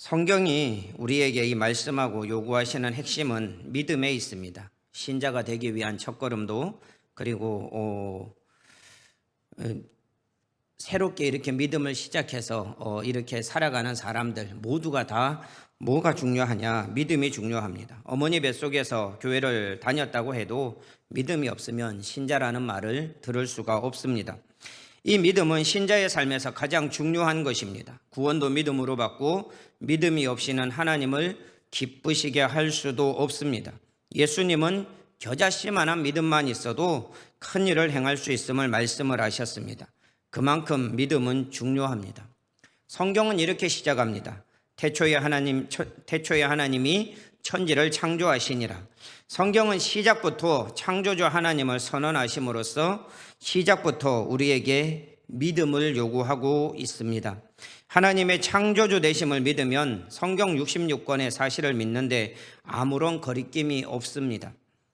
성경이 우리에게 이 말씀하고 요구하시는 핵심은 믿음에 있습니다. 신자가 되기 위한 첫걸음도, 그리고 새롭게 이렇게 믿음을 시작해서 이렇게 살아가는 사람들 모두가 다 뭐가 중요하냐? 믿음이 중요합니다. 어머니 뱃속에서 교회를 다녔다고 해도 믿음이 없으면 신자라는 말을 들을 수가 없습니다. 이 믿음은 신자의 삶에서 가장 중요한 것입니다. 구원도 믿음으로 받고 믿음이 없이는 하나님을 기쁘시게 할 수도 없습니다. 예수님은 겨자씨만한 믿음만 있어도 큰 일을 행할 수 있음을 말씀을 하셨습니다. 그만큼 믿음은 중요합니다. 성경은 이렇게 시작합니다. 태초에 하나님이 천지를 창조하시니라. 성경은 시작부터 창조주 하나님을 선언하심으로써 시작부터 우리에게 믿음을 요구하고 있습니다. 하나님의 창조주 되심을 믿으면 성경 66권의 사실을 믿는데 아무런 거리낌이 없습니다.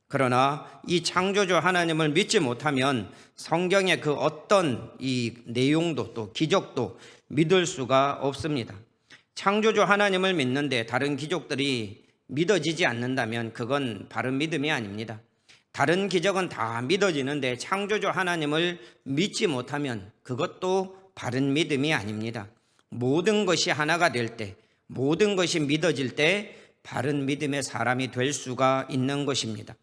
그러나 이 창조주 하나님을 믿지 못하면 성경의 그 어떤 이 내용도 또 기적도 믿을 수가 없습니다. 창조주 하나님을 믿는데 다른 기적들이 믿어지지 않는다면 그건 바른 믿음이 아닙니다. 다른 기적은 다 믿어지는데 창조주 하나님을 믿지 못하면 그것도 바른 믿음이 아닙니다. 모든 것이 하나가 될 때, 모든 것이 믿어질 때 바른 믿음의 사람이 될 수가 있는 것입니다.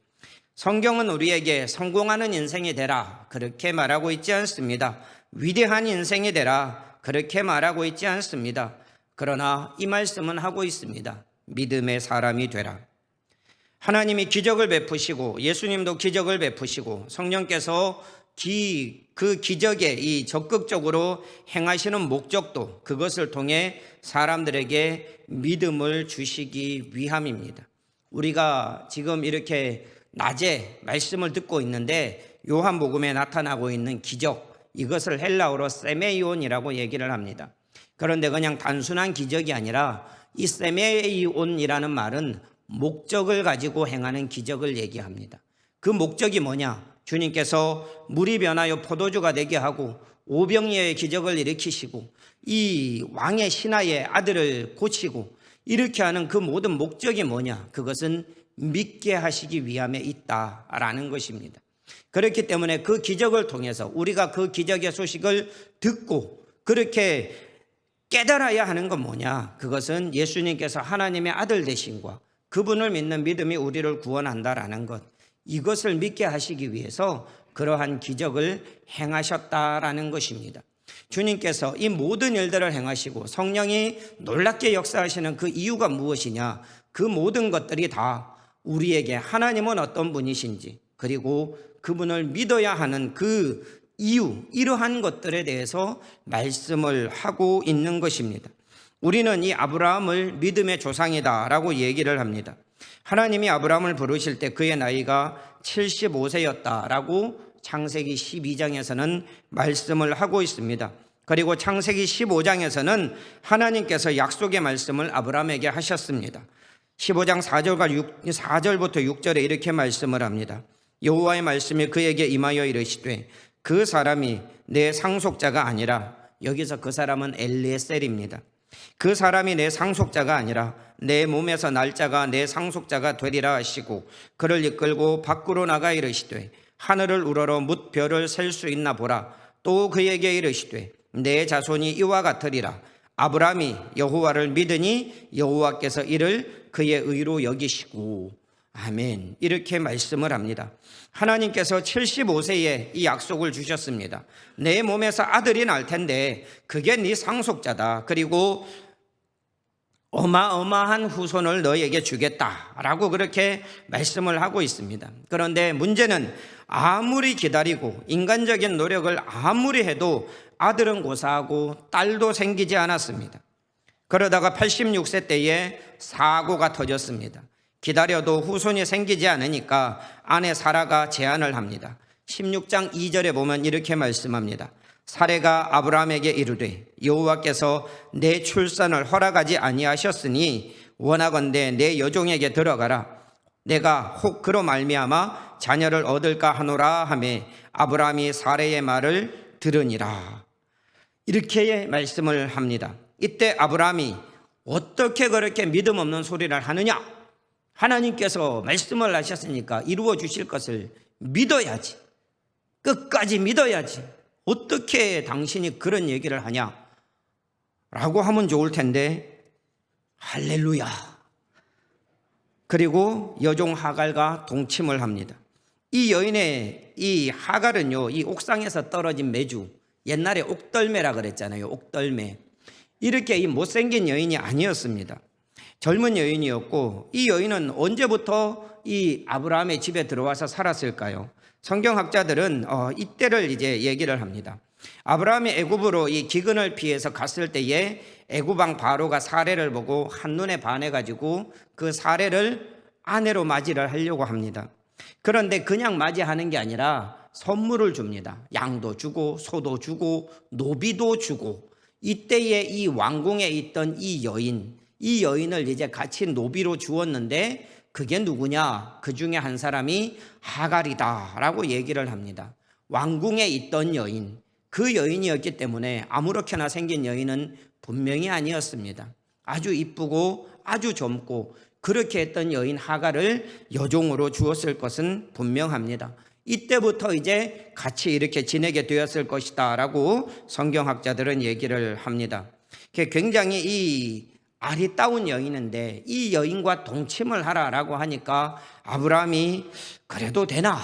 성경은 우리에게 성공하는 인생이 되라 그렇게 말하고 있지 않습니다. 위대한 인생이 되라 그렇게 말하고 있지 않습니다. 그러나 이 말씀은 하고 있습니다. 믿음의 사람이 되라. 하나님이 기적을 베푸시고 예수님도 기적을 베푸시고 성령께서 그 기적에 이 적극적으로 행하시는 목적도 그것을 통해 사람들에게 믿음을 주시기 위함입니다. 우리가 지금 이렇게 낮에 말씀을 듣고 있는데 요한복음에 나타나고 있는 기적, 이것을 헬라어로 세메이온이라고 얘기를 합니다. 그런데 그냥 단순한 기적이 아니라 이 세메이온이라는 말은 목적을 가지고 행하는 기적을 얘기합니다. 그 목적이 뭐냐? 주님께서 물이 변하여 포도주가 되게 하고 오병이어의 기적을 일으키시고 이 왕의 신하의 아들을 고치고 이렇게 하는 그 모든 목적이 뭐냐? 그것은 믿게 하시기 위함에 있다라는 것입니다. 그렇기 때문에 그 기적을 통해서 우리가 그 기적의 소식을 듣고 그렇게 깨달아야 하는 건 뭐냐? 그것은 예수님께서 하나님의 아들 되심과 그분을 믿는 믿음이 우리를 구원한다라는 것, 이것을 믿게 하시기 위해서 그러한 기적을 행하셨다라는 것입니다. 주님께서 이 모든 일들을 행하시고 성령이 놀랍게 역사하시는 그 이유가 무엇이냐? 그 모든 것들이 다 우리에게 하나님은 어떤 분이신지, 그리고 그분을 믿어야 하는 그 이유, 이러한 것들에 대해서 말씀을 하고 있는 것입니다. 우리는 이 아브라함을 믿음의 조상이다라고 얘기를 합니다. 하나님이 아브라함을 부르실 때 그의 나이가 75세였다라고 창세기 12장에서는 말씀을 하고 있습니다. 그리고 창세기 15장에서는 하나님께서 약속의 말씀을 아브라함에게 하셨습니다. 15장 4절부터 6절에 이렇게 말씀을 합니다. 여호와의 말씀이 그에게 임하여 이르시되 그 사람이 내 상속자가 아니라, 여기서 그 사람은 엘리에셀입니다. 그 사람이 내 상속자가 아니라 내 몸에서 날짜가 내 상속자가 되리라 하시고 그를 이끌고 밖으로 나가 이르시되 하늘을 우러러 뭇 별을 셀 수 있나 보라. 또 그에게 이르시되 내 자손이 이와 같으리라. 아브라함이 여호와를 믿으니 여호와께서 이를 그의 의로 여기시고. 아멘. 이렇게 말씀을 합니다. 하나님께서 75세에 이 약속을 주셨습니다. 내 몸에서 아들이 날 텐데 그게 네 상속자다. 그리고 어마어마한 후손을 너에게 주겠다라고 그렇게 말씀을 하고 있습니다. 그런데 문제는 아무리 기다리고 인간적인 노력을 아무리 해도 아들은 고사하고 딸도 생기지 않았습니다. 그러다가 86세 때에 사고가 터졌습니다. 기다려도 후손이 생기지 않으니까 아내 사라가 제안을 합니다. 16장 2절에 보면 이렇게 말씀합니다. 사레가 아브라함에게 이르되 여호와께서 내 출산을 허락하지 아니하셨으니 원하건대 내 여종에게 들어가라. 내가 혹 그로 말미암아 자녀를 얻을까 하노라 하매 아브라함이 사레의 말을 들으니라. 이렇게 말씀을 합니다. 이때 아브라함이 어떻게 그렇게 믿음 없는 소리를 하느냐? 하나님께서 말씀을 하셨으니까 이루어 주실 것을 믿어야지. 끝까지 믿어야지. 어떻게 당신이 그런 얘기를 하냐? 라고 하면 좋을 텐데, 할렐루야. 그리고 여종 하갈과 동침을 합니다. 이 여인의 이 하갈은요, 이 옥상에서 떨어진 메주, 옛날에 옥덜매라 그랬잖아요. 옥덜매. 이렇게 이 못생긴 여인이 아니었습니다. 젊은 여인이었고, 이 여인은 언제부터 이 아브라함의 집에 들어와서 살았을까요? 성경학자들은 이때를 이제 얘기를 합니다. 아브라함이 애굽으로 이 기근을 피해서 갔을 때에 애굽 왕 바로가 사례를 보고 한눈에 반해가지고 그 사례를 아내로 맞이를 하려고 합니다. 그런데 그냥 맞이하는 게 아니라 선물을 줍니다. 양도 주고 소도 주고 노비도 주고, 이때에 이 왕궁에 있던 이 여인을 이제 같이 노비로 주었는데, 그게 누구냐? 그 중에 한 사람이 하갈이다라고 얘기를 합니다. 왕궁에 있던 여인, 그 여인이었기 때문에 아무렇게나 생긴 여인은 분명히 아니었습니다. 아주 이쁘고 아주 젊고 그렇게 했던 여인 하갈을 여종으로 주었을 것은 분명합니다. 이때부터 이제 같이 이렇게 지내게 되었을 것이다 라고 성경학자들은 얘기를 합니다. 굉장히 이 아리따운 여인인데 이 여인과 동침을 하라라고 하니까 아브라함이 그래도 되나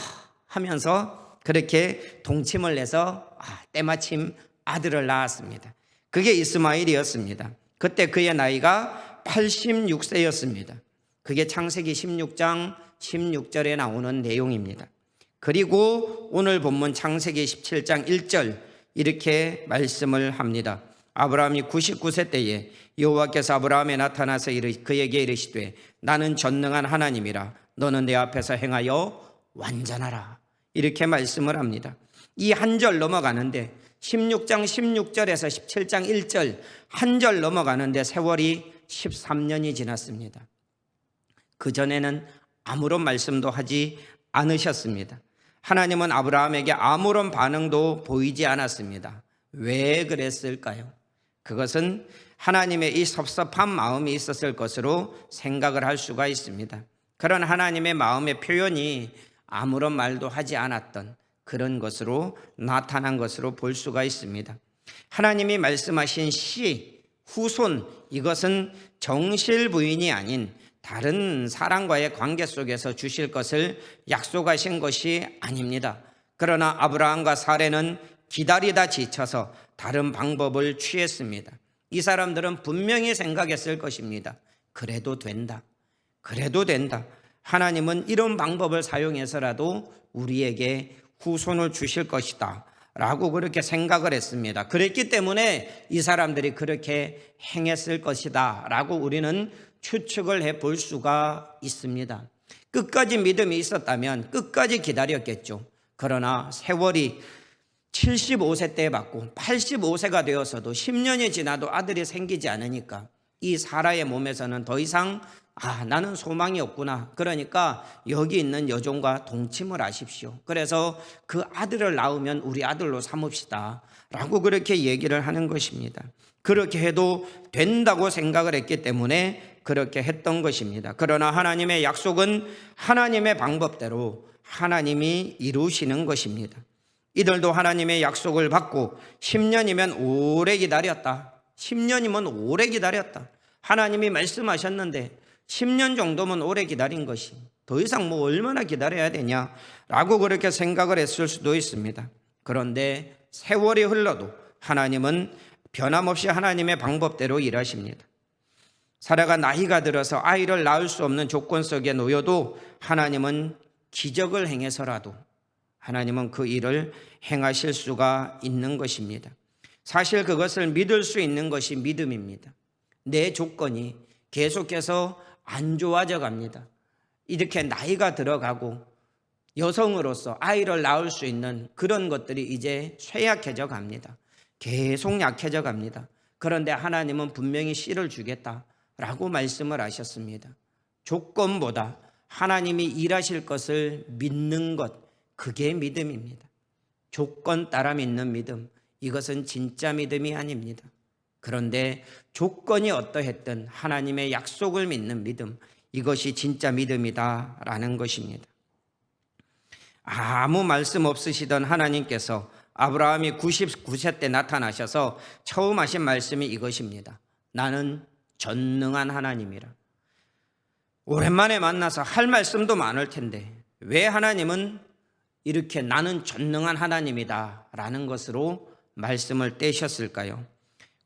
하면서 그렇게 동침을 해서 때마침 아들을 낳았습니다. 그게 이스마엘이었습니다. 그때 그의 나이가 86세였습니다. 그게 창세기 16장 16절에 나오는 내용입니다. 그리고 오늘 본문 창세기 17장 1절 이렇게 말씀을 합니다. 아브라함이 99세 때에 여호와께서 아브라함에 나타나서 그에게 이르시되 나는 전능한 하나님이라 너는 내 앞에서 행하여 완전하라, 이렇게 말씀을 합니다. 이 한 절 넘어가는데 16장 16절에서 17장 1절 한 절 넘어가는데 세월이 13년이 지났습니다. 그전에는 아무런 말씀도 하지 않으셨습니다. 하나님은 아브라함에게 아무런 반응도 보이지 않았습니다. 왜 그랬을까요? 그것은 하나님의 이 섭섭한 마음이 있었을 것으로 생각을 할 수가 있습니다. 그런 하나님의 마음의 표현이 아무런 말도 하지 않았던 그런 것으로 나타난 것으로 볼 수가 있습니다. 하나님이 말씀하신 씨, 후손, 이것은 정실 부인이 아닌 다른 사람과의 관계 속에서 주실 것을 약속하신 것이 아닙니다. 그러나 아브라함과 사레는 기다리다 지쳐서 다른 방법을 취했습니다. 이 사람들은 분명히 생각했을 것입니다. 그래도 된다. 그래도 된다. 하나님은 이런 방법을 사용해서라도 우리에게 후손을 주실 것이다 라고 그렇게 생각을 했습니다. 그랬기 때문에 이 사람들이 그렇게 행했을 것이다 라고 우리는 추측을 해볼 수가 있습니다. 끝까지 믿음이 있었다면 끝까지 기다렸겠죠. 그러나 세월이 75세 때 받고 85세가 되어서도 10년이 지나도 아들이 생기지 않으니까 이 사라의 몸에서는 더 이상 나는 소망이 없구나. 그러니까 여기 있는 여종과 동침을 하십시오. 그래서 그 아들을 낳으면 우리 아들로 삼읍시다 라고 그렇게 얘기를 하는 것입니다. 그렇게 해도 된다고 생각을 했기 때문에 그렇게 했던 것입니다. 그러나 하나님의 약속은 하나님의 방법대로 하나님이 이루시는 것입니다. 이들도 하나님의 약속을 받고 10년이면 오래 기다렸다. 10년이면 오래 기다렸다. 하나님이 말씀하셨는데 10년 정도면 오래 기다린 것이 더 이상 얼마나 기다려야 되냐라고 그렇게 생각을 했을 수도 있습니다. 그런데 세월이 흘러도 하나님은 변함없이 하나님의 방법대로 일하십니다. 사라가 나이가 들어서 아이를 낳을 수 없는 조건 속에 놓여도 하나님은 기적을 행해서라도 하나님은 그 일을 행하실 수가 있는 것입니다. 사실 그것을 믿을 수 있는 것이 믿음입니다. 내 조건이 계속해서 안 좋아져 갑니다. 이렇게 나이가 들어가고 여성으로서 아이를 낳을 수 있는 그런 것들이 이제 쇠약해져 갑니다. 계속 약해져 갑니다. 그런데 하나님은 분명히 씨를 주겠다라고 말씀을 하셨습니다. 조건보다 하나님이 일하실 것을 믿는 것, 그게 믿음입니다. 조건 따라 믿는 믿음, 이것은 진짜 믿음이 아닙니다. 그런데 조건이 어떠했든 하나님의 약속을 믿는 믿음, 이것이 진짜 믿음이다라는 것입니다. 아무 말씀 없으시던 하나님께서 아브라함이 99세 때 나타나셔서 처음 하신 말씀이 이것입니다. 나는 전능한 하나님이라. 오랜만에 만나서 할 말씀도 많을 텐데 왜 하나님은 이렇게 나는 전능한 하나님이다 라는 것으로 말씀을 떼셨을까요?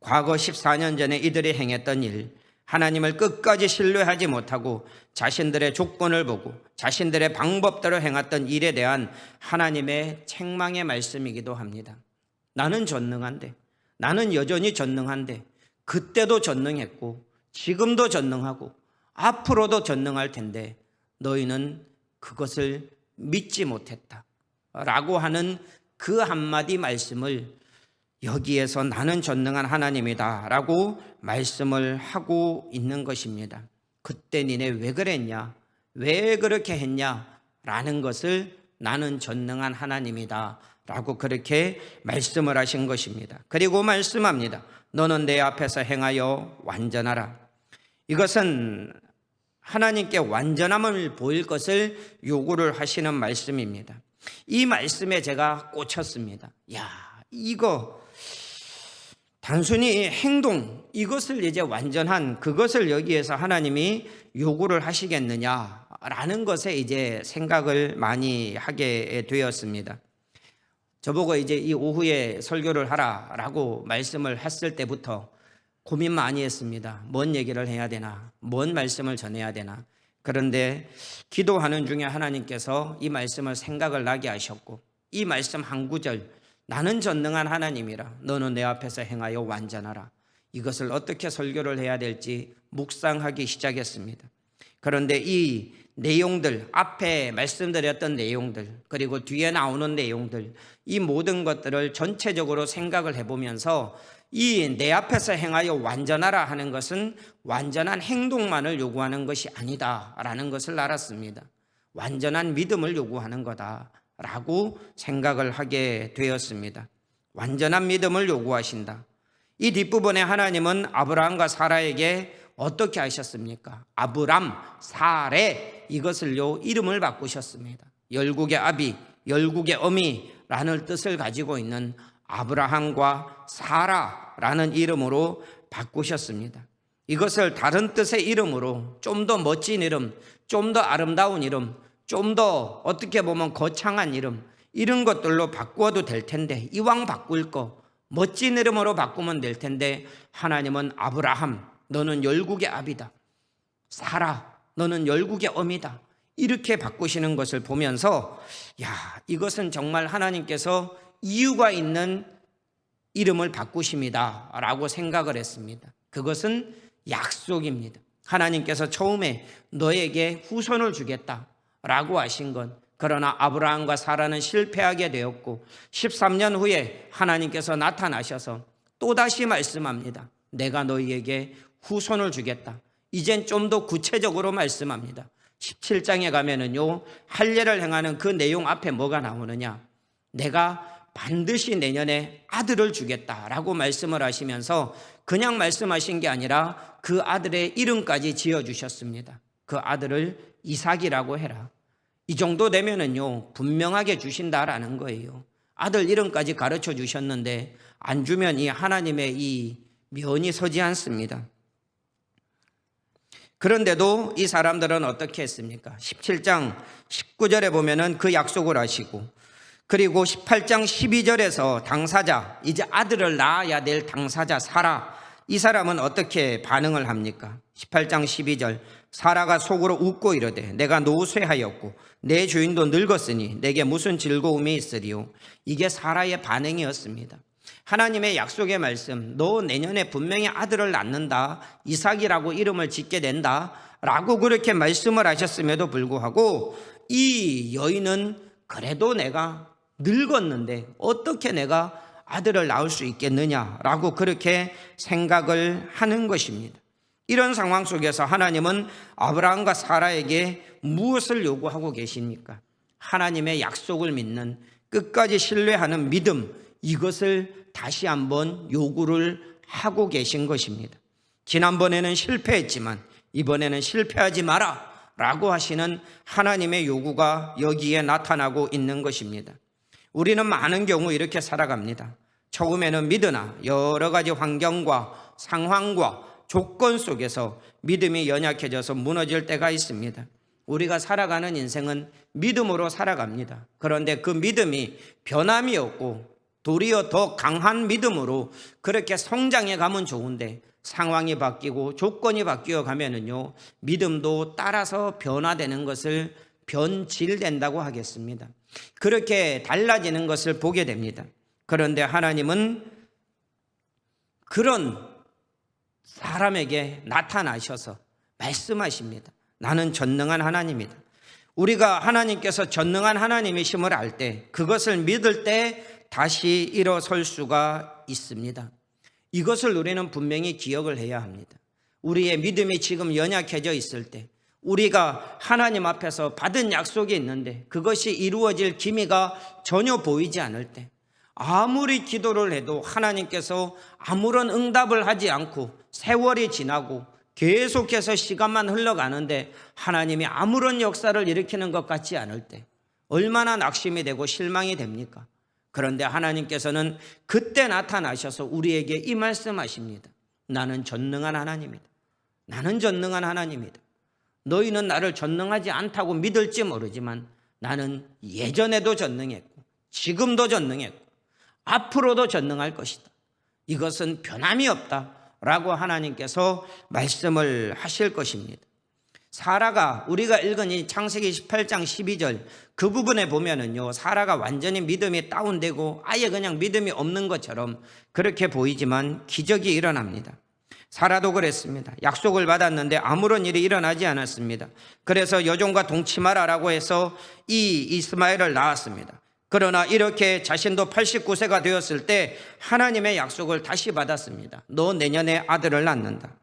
과거 14년 전에 이들이 행했던 일, 하나님을 끝까지 신뢰하지 못하고 자신들의 조건을 보고 자신들의 방법대로 행했던 일에 대한 하나님의 책망의 말씀이기도 합니다. 나는 전능한데, 나는 여전히 전능한데, 그때도 전능했고 지금도 전능하고 앞으로도 전능할 텐데 너희는 그것을 믿지 못했다 라고 하는 그 한마디 말씀을 여기에서 나는 전능한 하나님이다 라고 말씀을 하고 있는 것입니다. 그때 니네 왜 그랬냐, 왜 그렇게 했냐 라는 것을 나는 전능한 하나님이다 라고 그렇게 말씀을 하신 것입니다. 그리고 말씀합니다. 너는 내 앞에서 행하여 완전하라. 이것은 하나님께 완전함을 보일 것을 요구를 하시는 말씀입니다. 이 말씀에 제가 꽂혔습니다. 이거 단순히 행동, 이것을 이제 완전한 그것을 여기에서 하나님이 요구를 하시겠느냐라는 것에 이제 생각을 많이 하게 되었습니다. 저보고 이제 이 오후에 설교를 하라라고 말씀을 했을 때부터 고민 많이 했습니다. 뭔 얘기를 해야 되나, 뭔 말씀을 전해야 되나. 그런데 기도하는 중에 하나님께서 이 말씀을 생각을 나게 하셨고 이 말씀 한 구절, 나는 전능한 하나님이라 너는 내 앞에서 행하여 완전하라. 이것을 어떻게 설교를 해야 될지 묵상하기 시작했습니다. 그런데 이 내용들, 앞에 말씀드렸던 내용들, 그리고 뒤에 나오는 내용들, 이 모든 것들을 전체적으로 생각을 해보면서 이 내 앞에서 행하여 완전하라 하는 것은 완전한 행동만을 요구하는 것이 아니다라는 것을 알았습니다. 완전한 믿음을 요구하는 거다라고 생각을 하게 되었습니다. 완전한 믿음을 요구하신다. 이 뒷부분에 하나님은 아브라함과 사라에게 어떻게 하셨습니까? 아브람, 사레, 이것을요 이름을 바꾸셨습니다. 열국의 아비, 열국의 어미라는 뜻을 가지고 있는 아브라함과 사라라는 이름으로 바꾸셨습니다. 이것을 다른 뜻의 이름으로 좀 더 멋진 이름, 좀 더 아름다운 이름, 좀 더 어떻게 보면 거창한 이름, 이런 것들로 바꾸어도 될 텐데, 이왕 바꿀 거 멋진 이름으로 바꾸면 될 텐데 하나님은 아브라함, 너는 열국의 아비다. 사라, 너는 열국의 어미다. 이렇게 바꾸시는 것을 보면서 이것은 정말 하나님께서 이유가 있는 이름을 바꾸십니다 라고 생각을 했습니다. 그것은 약속입니다. 하나님께서 처음에 너에게 후손을 주겠다라고 하신 것, 그러나 아브라함과 사라는 실패하게 되었고 13년 후에 하나님께서 나타나셔서 또다시 말씀합니다. 내가 너희에게 후손을 주겠다. 이젠 좀 더 구체적으로 말씀합니다. 17장에 가면은요, 할례를 행하는 그 내용 앞에 뭐가 나오느냐, 내가 반드시 내년에 아들을 주겠다라고 말씀을 하시면서 그냥 말씀하신 게 아니라 그 아들의 이름까지 지어주셨습니다. 그 아들을 이삭이라고 해라. 이 정도 되면은요 분명하게 주신다라는 거예요. 아들 이름까지 가르쳐 주셨는데 안 주면 이 하나님의 이 면이 서지 않습니다. 그런데도 이 사람들은 어떻게 했습니까? 17장 19절에 보면은 그 약속을 하시고, 그리고 18장 12절에서 당사자, 이제 아들을 낳아야 될 당사자 사라, 이 사람은 어떻게 반응을 합니까? 18장 12절, 사라가 속으로 웃고 이르되 내가 노쇠하였고 내 주인도 늙었으니 내게 무슨 즐거움이 있으리요. 이게 사라의 반응이었습니다. 하나님의 약속의 말씀, 너 내년에 분명히 아들을 낳는다, 이삭이라고 이름을 짓게 된다 라고 그렇게 말씀을 하셨음에도 불구하고 이 여인은 그래도 내가 늙었는데 어떻게 내가 아들을 낳을 수 있겠느냐라고 그렇게 생각을 하는 것입니다. 이런 상황 속에서 하나님은 아브라함과 사라에게 무엇을 요구하고 계십니까? 하나님의 약속을 믿는, 끝까지 신뢰하는 믿음, 이것을 다시 한번 요구를 하고 계신 것입니다. 지난번에는 실패했지만 이번에는 실패하지 마라 라고 하시는 하나님의 요구가 여기에 나타나고 있는 것입니다. 우리는 많은 경우 이렇게 살아갑니다. 처음에는 믿으나 여러 가지 환경과 상황과 조건 속에서 믿음이 연약해져서 무너질 때가 있습니다. 우리가 살아가는 인생은 믿음으로 살아갑니다. 그런데 그 믿음이 변함이 없고 도리어 더 강한 믿음으로 그렇게 성장해 가면 좋은데 상황이 바뀌고 조건이 바뀌어 가면은요, 믿음도 따라서 변화되는 것을 변질된다고 하겠습니다. 그렇게 달라지는 것을 보게 됩니다. 그런데 하나님은 그런 사람에게 나타나셔서 말씀하십니다. 나는 전능한 하나님이다. 우리가 하나님께서 전능한 하나님이심을 알 때, 그것을 믿을 때 다시 일어설 수가 있습니다. 이것을 우리는 분명히 기억을 해야 합니다. 우리의 믿음이 지금 연약해져 있을 때, 우리가 하나님 앞에서 받은 약속이 있는데 그것이 이루어질 기미가 전혀 보이지 않을 때, 아무리 기도를 해도 하나님께서 아무런 응답을 하지 않고 세월이 지나고 계속해서 시간만 흘러가는데 하나님이 아무런 역사를 일으키는 것 같지 않을 때 얼마나 낙심이 되고 실망이 됩니까? 그런데 하나님께서는 그때 나타나셔서 우리에게 이 말씀하십니다. 나는 전능한 하나님이다. 나는 전능한 하나님이다. 너희는 나를 전능하지 않다고 믿을지 모르지만 나는 예전에도 전능했고 지금도 전능했고 앞으로도 전능할 것이다. 이것은 변함이 없다라고 하나님께서 말씀을 하실 것입니다. 사라가 우리가 읽은 이 창세기 18장 12절 그 부분에 보면은요, 사라가 완전히 믿음이 다운되고 아예 그냥 믿음이 없는 것처럼 그렇게 보이지만 기적이 일어납니다. 사라도 그랬습니다. 약속을 받았는데 아무런 일이 일어나지 않았습니다. 그래서 여종과 동침하라라고 해서 이 이스마엘을 낳았습니다. 그러나 이렇게 자신도 89세가 되었을 때 하나님의 약속을 다시 받았습니다. 너 내년에 아들을 낳는다.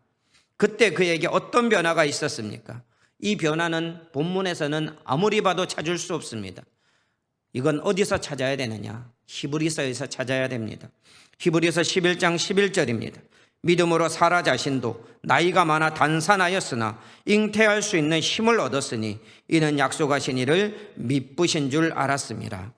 그때 그에게 어떤 변화가 있었습니까? 이 변화는 본문에서는 아무리 봐도 찾을 수 없습니다. 이건 어디서 찾아야 되느냐? 히브리서에서 찾아야 됩니다. 히브리서 11장 11절입니다. 믿음으로 사라 자신도 나이가 많아 단산하였으나 잉태할 수 있는 힘을 얻었으니 이는 약속하신 이를 미쁘신 줄 알았습니다.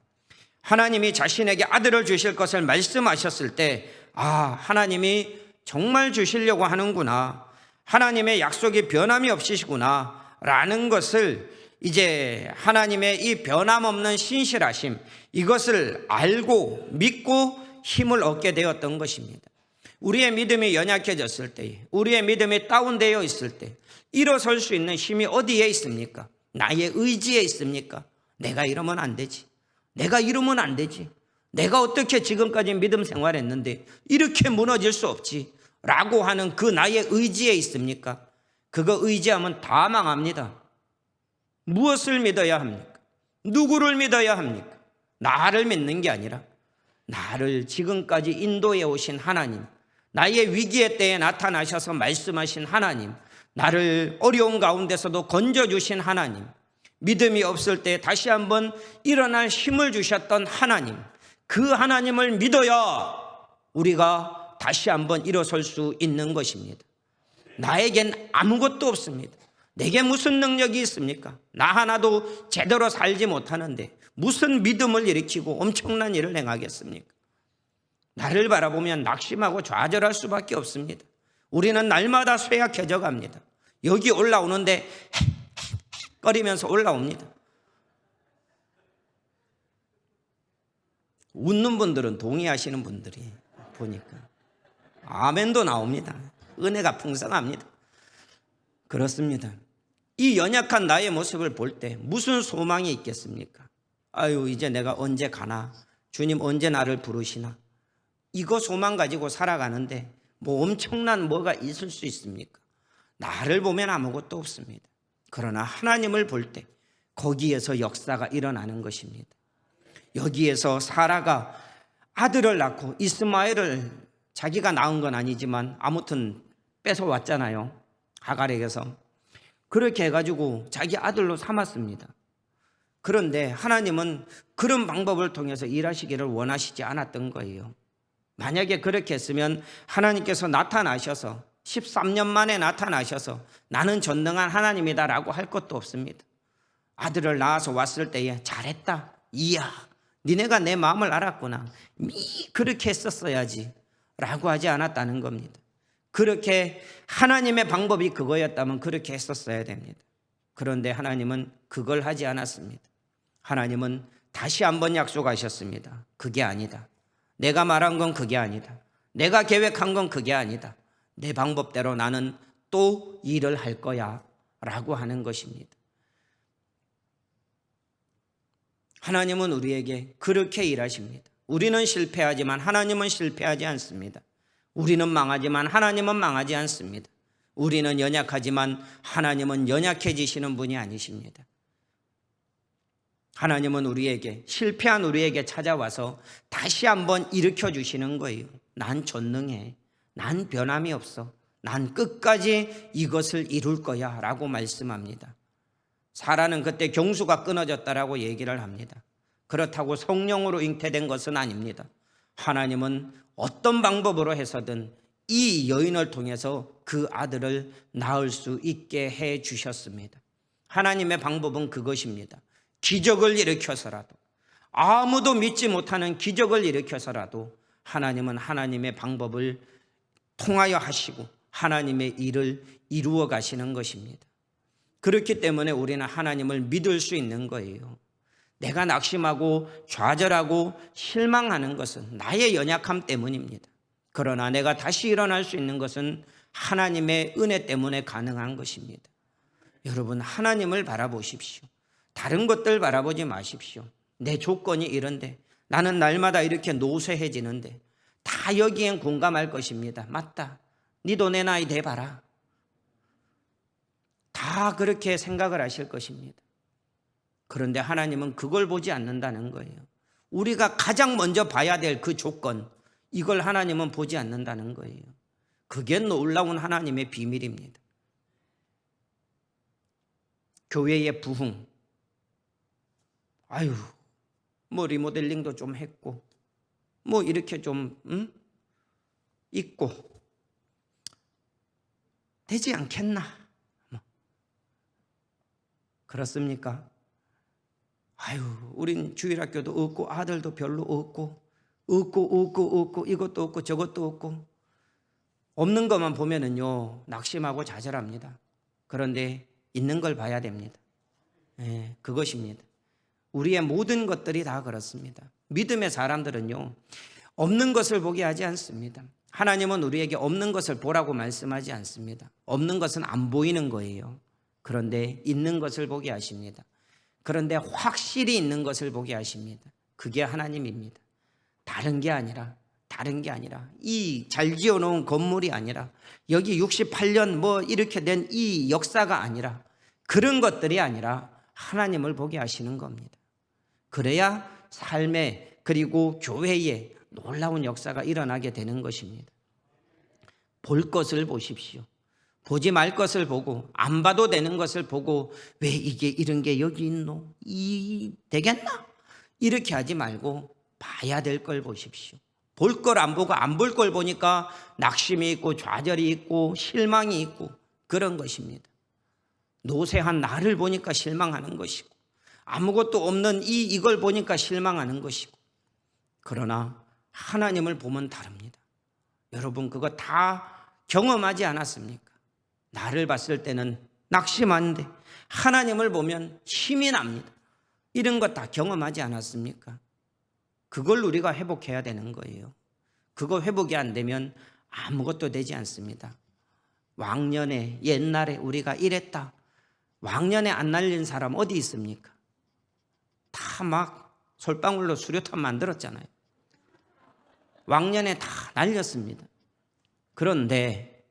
하나님이 자신에게 아들을 주실 것을 말씀하셨을 때, 하나님이 정말 주시려고 하는구나, 하나님의 약속이 변함이 없으시구나 라는 것을 이제 하나님의 이 변함없는 신실하심, 이것을 알고 믿고 힘을 얻게 되었던 것입니다. 우리의 믿음이 연약해졌을 때, 우리의 믿음이 다운되어 있을 때 일어설 수 있는 힘이 어디에 있습니까? 나의 의지에 있습니까? 내가 이러면 안 되지, 내가 이러면 안 되지, 내가 어떻게 지금까지 믿음 생활했는데 이렇게 무너질 수 없지 라고 하는 그 나의 의지에 있습니까? 그거 의지하면 다 망합니다. 무엇을 믿어야 합니까? 누구를 믿어야 합니까? 나를 믿는 게 아니라 나를 지금까지 인도해 오신 하나님, 나의 위기의 때에 나타나셔서 말씀하신 하나님, 나를 어려운 가운데서도 건져주신 하나님, 믿음이 없을 때 다시 한번 일어날 힘을 주셨던 하나님, 그 하나님을 믿어야 우리가 다시 한번 일어설 수 있는 것입니다. 나에겐 아무것도 없습니다. 내게 무슨 능력이 있습니까? 나 하나도 제대로 살지 못하는데 무슨 믿음을 일으키고 엄청난 일을 행하겠습니까? 나를 바라보면 낙심하고 좌절할 수밖에 없습니다. 우리는 날마다 쇠약해져 갑니다. 여기 올라오는데 꺼리면서 올라옵니다. 웃는 분들은 동의하시는 분들이 보니까 아멘도 나옵니다. 은혜가 풍성합니다. 그렇습니다. 이 연약한 나의 모습을 볼 때 무슨 소망이 있겠습니까? 이제 내가 언제 가나? 주님 언제 나를 부르시나? 이거 소망 가지고 살아가는데 뭐 엄청난 뭐가 있을 수 있습니까? 나를 보면 아무것도 없습니다. 그러나 하나님을 볼 때 거기에서 역사가 일어나는 것입니다. 여기에서 사라가 아들을 낳고 이스마엘을 자기가 낳은 건 아니지만 아무튼 뺏어왔잖아요. 하갈에게서. 그렇게 해가지고 자기 아들로 삼았습니다. 그런데 하나님은 그런 방법을 통해서 일하시기를 원하시지 않았던 거예요. 만약에 그렇게 했으면 하나님께서 나타나셔서 13년 만에 나타나셔서 나는 전능한 하나님이다라고 할 것도 없습니다. 아들을 낳아서 왔을 때에 잘했다. 이야, 니네가 내 마음을 알았구나. 그렇게 했었어야지 라고 하지 않았다는 겁니다. 그렇게 하나님의 방법이 그거였다면 그렇게 했었어야 됩니다. 그런데 하나님은 그걸 하지 않았습니다. 하나님은 다시 한번 약속하셨습니다. 그게 아니다. 내가 말한 건 그게 아니다. 내가 계획한 건 그게 아니다. 내 방법대로 나는 또 일을 할 거야 라고 하는 것입니다. 하나님은 우리에게 그렇게 일하십니다. 우리는 실패하지만 하나님은 실패하지 않습니다. 우리는 망하지만 하나님은 망하지 않습니다. 우리는 연약하지만 하나님은 연약해지시는 분이 아니십니다. 하나님은 우리에게, 실패한 우리에게 찾아와서 다시 한번 일으켜 주시는 거예요. 난 전능해. 난 변함이 없어. 난 끝까지 이것을 이룰 거야 라고 말씀합니다. 사라는 그때 경수가 끊어졌다라고 얘기를 합니다. 그렇다고 성령으로 잉태된 것은 아닙니다. 하나님은 어떤 방법으로 해서든 이 여인을 통해서 그 아들을 낳을 수 있게 해 주셨습니다. 하나님의 방법은 그것입니다. 기적을 일으켜서라도, 아무도 믿지 못하는 기적을 일으켜서라도 하나님은 하나님의 방법을 통하여 하시고 하나님의 일을 이루어 가시는 것입니다. 그렇기 때문에 우리는 하나님을 믿을 수 있는 거예요. 내가 낙심하고 좌절하고 실망하는 것은 나의 연약함 때문입니다. 그러나 내가 다시 일어날 수 있는 것은 하나님의 은혜 때문에 가능한 것입니다. 여러분, 하나님을 바라보십시오. 다른 것들 바라보지 마십시오. 내 조건이 이런데, 나는 날마다 이렇게 노쇠해지는데, 다 여기엔 공감할 것입니다. 맞다. 니도 내 나이 돼봐라. 다 그렇게 생각을 하실 것입니다. 그런데 하나님은 그걸 보지 않는다는 거예요. 우리가 가장 먼저 봐야 될 그 조건, 이걸 하나님은 보지 않는다는 거예요. 그게 놀라운 하나님의 비밀입니다. 교회의 부흥, 뭐 리모델링도 좀 했고, 뭐 이렇게 좀 있고 되지 않겠나? 그렇습니까? 우린 주일학교도 없고 아들도 별로 없고 이것도 없고 저것도 없고, 없는 것만 보면은요 낙심하고 좌절합니다. 그런데 있는 걸 봐야 됩니다. 그것입니다. 우리의 모든 것들이 다 그렇습니다. 믿음의 사람들은요 없는 것을 보게 하지 않습니다. 하나님은 우리에게 없는 것을 보라고 말씀하지 않습니다. 없는 것은 안 보이는 거예요. 그런데 있는 것을 보게 하십니다. 그런데 확실히 있는 것을 보게 하십니다. 그게 하나님입니다. 다른 게 아니라 이 잘 지어놓은 건물이 아니라 여기 68년 뭐 이렇게 된 이 역사가 아니라, 그런 것들이 아니라 하나님을 보게 하시는 겁니다. 그래야 삶에, 그리고 교회에 놀라운 역사가 일어나게 되는 것입니다. 볼 것을 보십시오. 보지 말 것을 보고, 안 봐도 되는 것을 보고, 왜 이게 이런 게 여기 있노? 되겠나? 이렇게 하지 말고 봐야 될 걸 보십시오. 볼 걸 안 보고 안 볼 걸 보니까 낙심이 있고 좌절이 있고 실망이 있고 그런 것입니다. 노쇠한 나를 보니까 실망하는 것이고, 아무것도 없는 이걸 보니까 실망하는 것이고. 그러나 하나님을 보면 다릅니다. 여러분, 그거 다 경험하지 않았습니까? 나를 봤을 때는 낙심한데 하나님을 보면 힘이 납니다. 이런 거 다 경험하지 않았습니까? 그걸 우리가 회복해야 되는 거예요. 그거 회복이 안 되면 아무것도 되지 않습니다. 왕년에, 옛날에 우리가 이랬다. 왕년에 안 날린 사람 어디 있습니까? 다 막 솔방울로 수류탄 만들었잖아요. 왕년에 다 날렸습니다. 그런데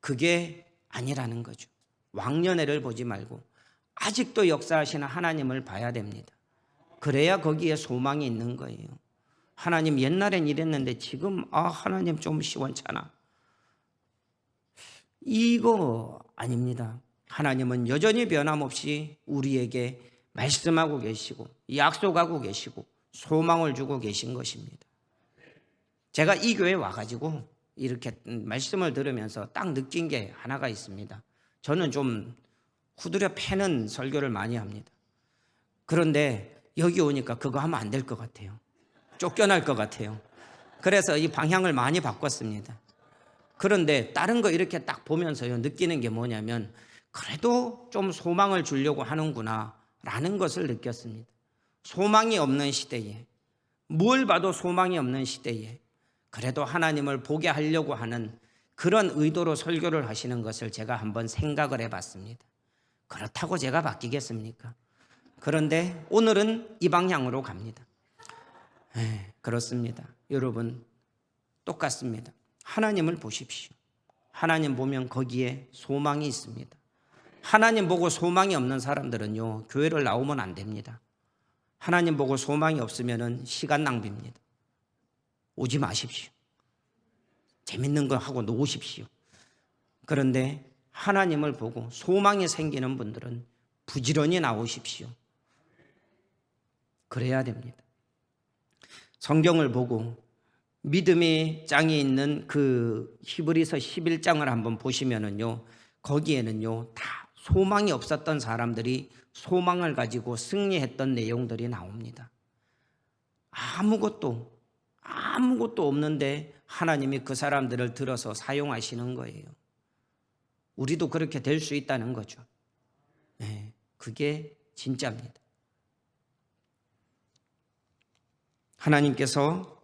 그게 아니라는 거죠. 왕년에를 보지 말고 아직도 역사하시는 하나님을 봐야 됩니다. 그래야 거기에 소망이 있는 거예요. 하나님, 옛날엔 이랬는데 지금 하나님 좀 시원찮아. 이거 아닙니다. 하나님은 여전히 변함없이 우리에게 말씀하고 계시고 약속하고 계시고 소망을 주고 계신 것입니다. 제가 이 교회에 와가지고 이렇게 말씀을 들으면서 딱 느낀 게 하나가 있습니다. 저는 좀 후드려 패는 설교를 많이 합니다. 그런데 여기 오니까 그거 하면 안 될 것 같아요. 쫓겨날 것 같아요. 그래서 이 방향을 많이 바꿨습니다. 그런데 다른 거 이렇게 딱 보면서요, 느끼는 게 뭐냐면 그래도 좀 소망을 주려고 하는구나 라는 것을 느꼈습니다. 소망이 없는 시대에, 뭘 봐도 소망이 없는 시대에 그래도 하나님을 보게 하려고 하는 그런 의도로 설교를 하시는 것을 제가 한번 생각을 해봤습니다. 그렇다고 제가 바뀌겠습니까? 그런데 오늘은 이 방향으로 갑니다. 그렇습니다. 여러분, 똑같습니다. 하나님을 보십시오. 하나님 보면 거기에 소망이 있습니다. 하나님 보고 소망이 없는 사람들은요, 교회를 나오면 안 됩니다. 하나님 보고 소망이 없으면 시간 낭비입니다. 오지 마십시오. 재밌는 거 하고 놓으십시오. 그런데 하나님을 보고 소망이 생기는 분들은 부지런히 나오십시오. 그래야 됩니다. 성경을 보고 믿음의 짱이 있는 그 히브리서 11장을 한번 보시면은요, 거기에는요, 다 소망이 없었던 사람들이 소망을 가지고 승리했던 내용들이 나옵니다. 아무것도 없는데 하나님이 그 사람들을 들어서 사용하시는 거예요. 우리도 그렇게 될 수 있다는 거죠. 네, 그게 진짜입니다. 하나님께서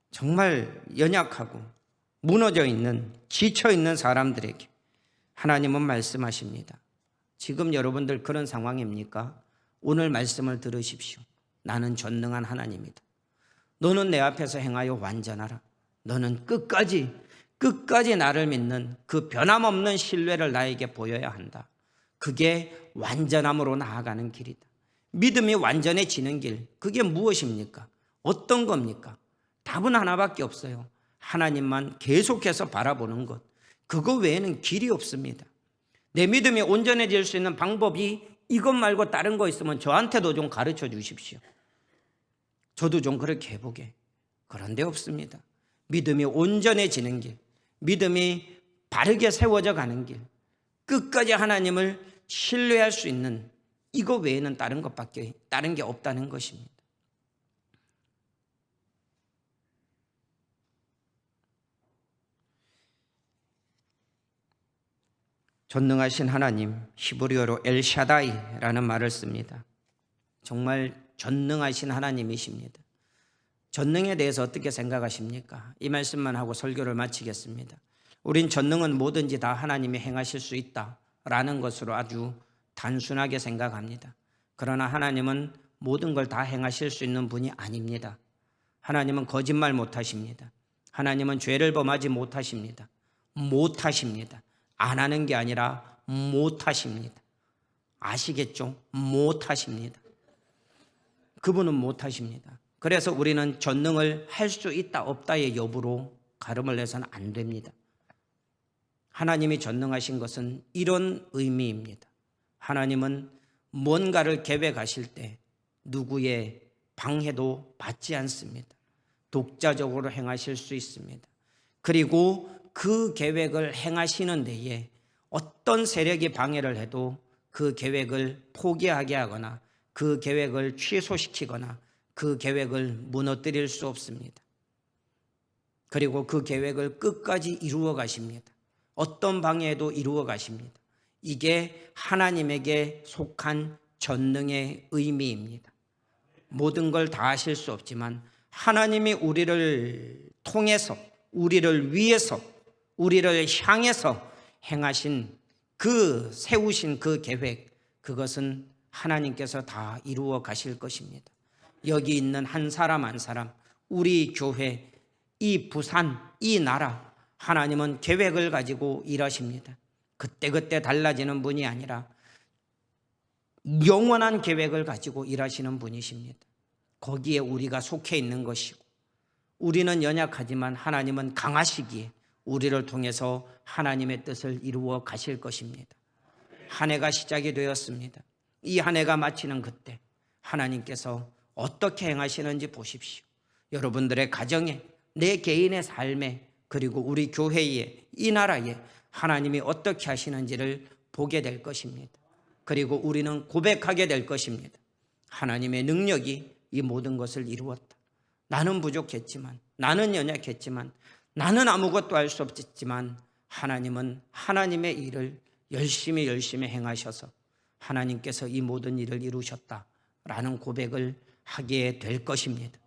정말 연약하고 무너져 있는, 지쳐 있는 사람들에게 하나님은 말씀하십니다. 지금 여러분들 그런 상황입니까? 오늘 말씀을 들으십시오. 나는 전능한 하나님이다. 너는 내 앞에서 행하여 완전하라. 너는 끝까지 나를 믿는 그 변함없는 신뢰를 나에게 보여야 한다. 그게 완전함으로 나아가는 길이다. 믿음이 완전해지는 길, 그게 무엇입니까? 어떤 겁니까? 답은 하나밖에 없어요. 하나님만 계속해서 바라보는 것. 그거 외에는 길이 없습니다. 내 믿음이 온전해질 수 있는 방법이 이것 말고 다른 거 있으면 저한테도 좀 가르쳐 주십시오. 저도 좀 그렇게 해보게. 그런데 없습니다. 믿음이 온전해지는 길, 믿음이 바르게 세워져 가는 길, 끝까지 하나님을 신뢰할 수 있는 이거 외에는 다른 게 없다는 것입니다. 전능하신 하나님, 히브리어로 엘샤다이라는 말을 씁니다. 정말 전능하신 하나님이십니다. 전능에 대해서 어떻게 생각하십니까? 이 말씀만 하고 설교를 마치겠습니다. 우린 전능은 뭐든지 다 하나님이 행하실 수 있다라는 것으로 아주 단순하게 생각합니다. 그러나 하나님은 모든 걸 다 행하실 수 있는 분이 아닙니다. 하나님은 거짓말 못하십니다. 하나님은 죄를 범하지 못하십니다. 못하십니다. 안 하는 게 아니라 못하십니다. 아시겠죠? 못하십니다. 그분은 못하십니다. 그래서 우리는 전능을 할 수 있다 없다의 여부로 가름을 내서는 안 됩니다. 하나님이 전능하신 것은 이런 의미입니다. 하나님은 뭔가를 계획하실 때 누구의 방해도 받지 않습니다. 독자적으로 행하실 수 있습니다. 그리고 그 계획을 행하시는 데에 어떤 세력이 방해를 해도 그 계획을 포기하게 하거나 그 계획을 취소시키거나 그 계획을 무너뜨릴 수 없습니다. 그리고 그 계획을 끝까지 이루어 가십니다. 어떤 방해에도 이루어 가십니다. 이게 하나님에게 속한 전능의 의미입니다. 모든 걸 다 하실 수 없지만 하나님이 우리를 통해서, 우리를 위해서, 우리를 향해서 행하신 그 세우신 그 계획, 그것은 하나님께서 다 이루어 가실 것입니다. 여기 있는 한 사람 한 사람, 우리 교회, 이 부산, 이 나라, 하나님은 계획을 가지고 일하십니다. 그때그때 달라지는 분이 아니라 영원한 계획을 가지고 일하시는 분이십니다. 거기에 우리가 속해 있는 것이고, 우리는 연약하지만 하나님은 강하시기에 우리를 통해서 하나님의 뜻을 이루어 가실 것입니다. 한 해가 시작이 되었습니다. 이 한 해가 마치는 그때 하나님께서 어떻게 행하시는지 보십시오. 여러분들의 가정에, 내 개인의 삶에, 그리고 우리 교회에, 이 나라에 하나님이 어떻게 하시는지를 보게 될 것입니다. 그리고 우리는 고백하게 될 것입니다. 하나님의 능력이 이 모든 것을 이루었다. 나는 부족했지만, 나는 연약했지만, 나는 아무것도 할 수 없었지만 하나님은 하나님의 일을 열심히 행하셔서 하나님께서 이 모든 일을 이루셨다라는 고백을 하게 될 것입니다.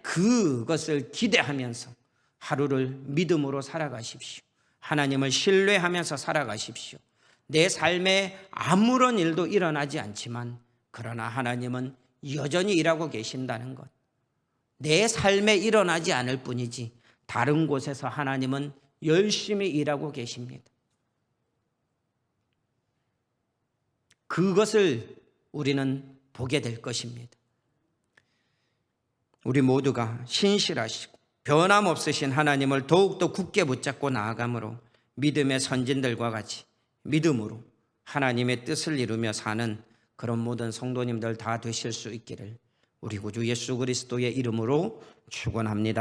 그것을 기대하면서 하루를 믿음으로 살아가십시오. 하나님을 신뢰하면서 살아가십시오. 내 삶에 아무런 일도 일어나지 않지만 그러나 하나님은 여전히 일하고 계신다는 것. 내 삶에 일어나지 않을 뿐이지 다른 곳에서 하나님은 열심히 일하고 계십니다. 그것을 우리는 보게 될 것입니다. 우리 모두가 신실하시고 변함없으신 하나님을 더욱더 굳게 붙잡고 나아감으로 믿음의 선진들과 같이 믿음으로 하나님의 뜻을 이루며 사는 그런 모든 성도님들 다 되실 수 있기를 우리 구주 예수 그리스도의 이름으로 축원합니다.